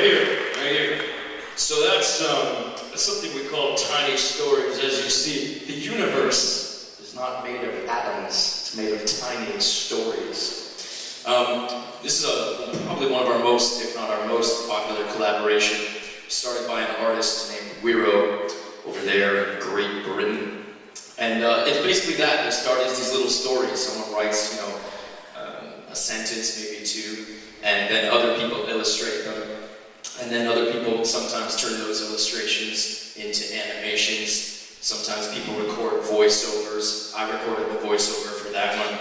here. So that's something we call tiny stories. As you see, the universe is not made of atoms, it's made of tiny stories. This is probably one of our most, if not our most popular collaboration, started by an artist named Wiro over there in Great Britain. And it's basically that. They start as these little stories. Someone writes, a sentence, maybe two, and then other people illustrate them. And then other people sometimes turn those illustrations into animations. Sometimes people record voiceovers. I recorded the voiceover for that one.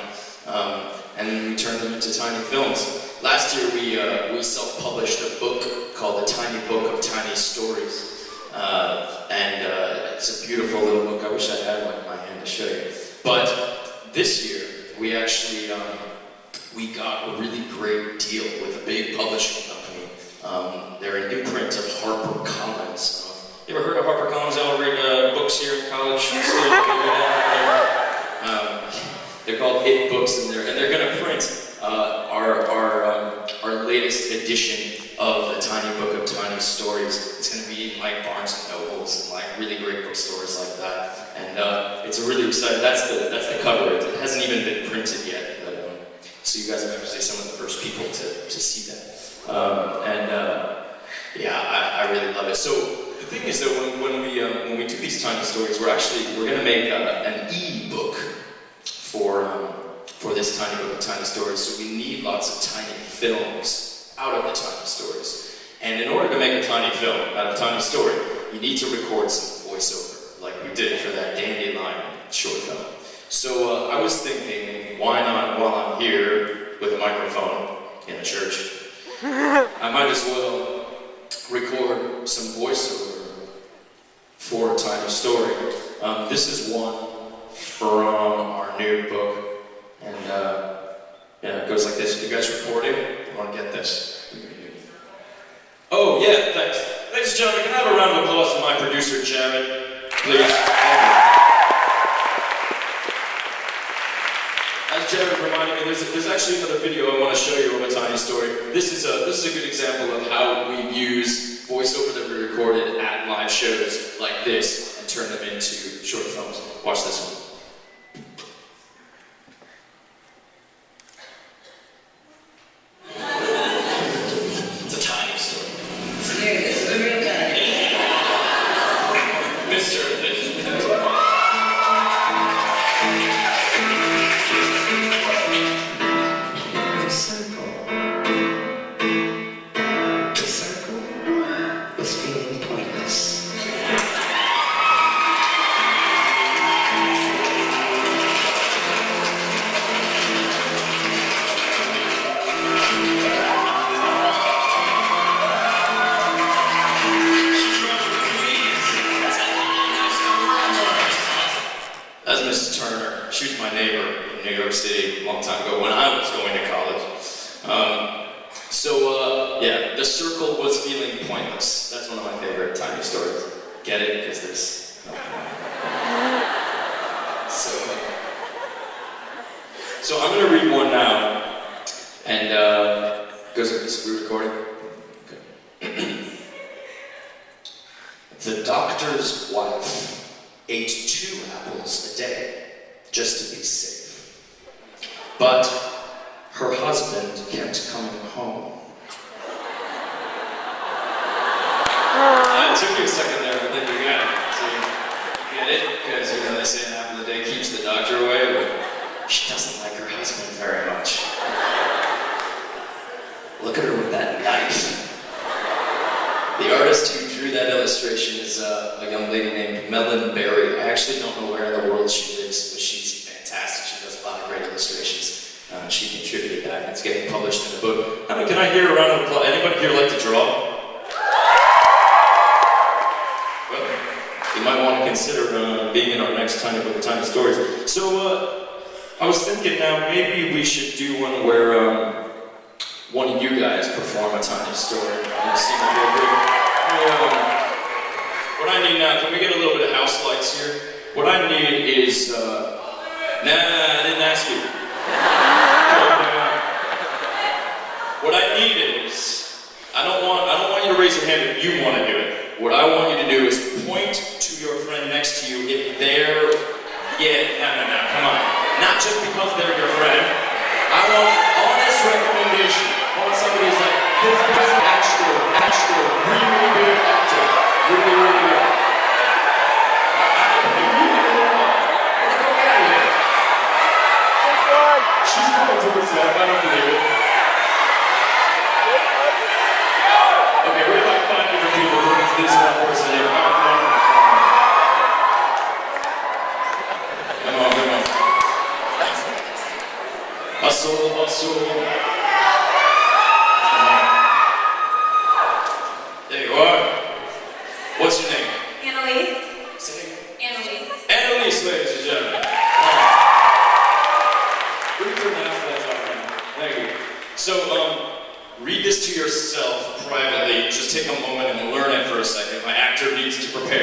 And then we turn them into tiny films. Last year we self-published a book called The Tiny Book of Tiny Stories. It's a beautiful little book. I wish I had one in my hand to show you. But this year, we actually we got a really great deal with a big publishing company. They're an imprint of HarperCollins. You ever heard of HarperCollins? Y'all read books here in college? They're called It Books, and they're going to print our latest edition of The Tiny Book of Tiny Stories. It's going to be in like Barnes and Nobles and like really great bookstores like that. And it's a really exciting. That's the cover. It hasn't even been printed yet. So you guys are actually some of the first people to see that. I really love it. So the thing is that when we do these tiny stories, we're going to make an e-book for this Tiny Book of Tiny Stories. So we need lots of tiny films out of the tiny stories. And in order to make a tiny film out of a tiny story, you need to record some voiceover, like we did for that Dandelion short film. So I was thinking, why not, while I'm here with a microphone in a church, I might as well record some voiceover for a tiny story. This is one from our new book, and it goes like this. You guys recording? I want to get this. Oh yeah, thanks. Ladies and gentlemen, can I have a round of applause for my producer, Jared, please? As Jared reminded me, there's actually another video I want to show you of a tiny story. This is a good example of how we use voiceover that we recorded at live shows like this and turn them into short films. Watch this one. It's a tiny story. Yeah, this is a real guy. Mr. She was my neighbor in New York City a long time ago when I was going to college. The circle was feeling pointless. That's one of my favorite tiny stories. Get it? Because there's no point. So I'm going to read one now, and it goes like this. Are we recording? Okay. The doctor's wife ate 2 apples a day just to be safe. But her husband kept coming home. It took you a second there, but then you got it. So you get it? Because they say an apple a day keeps the doctor away, but she doesn't like her husband very much. Look at her with that knife. The artist who drew that illustration is a young lady named Melon Berry. I actually don't know where in the world she lives, but she's fantastic. She does a lot of great illustrations. She contributed that, and it's getting published in a book. Can I hear a round of applause? Anybody here like to draw? Well, you might want to consider being in our next Tiny Book of Tiny Stories. So, I was thinking now, maybe we should do one where one of you guys perform a tiny story. What I need now, can we get a little bit of house lights here? What I need is, I didn't ask you. What I need is, I don't want you to raise raise your hand if you want to do it. What I want you to do is point to your friend next to you if they're... Yeah, no, come on. Not just because they're your friend. I want honest recommendation. I want somebody who's like, this is actual, really good actor. Really good. She's coming to herself, I don't believe it. Okay, we have like 5 different people coming to this one person here. Come on. Hustle. There you are. What's your name? Annalise. Say it. Annalise. Annalise, ladies and gentlemen. We can turn that off right now. Thank you. So, read this to yourself privately. Just take a moment and learn it for a second. My actor needs to prepare.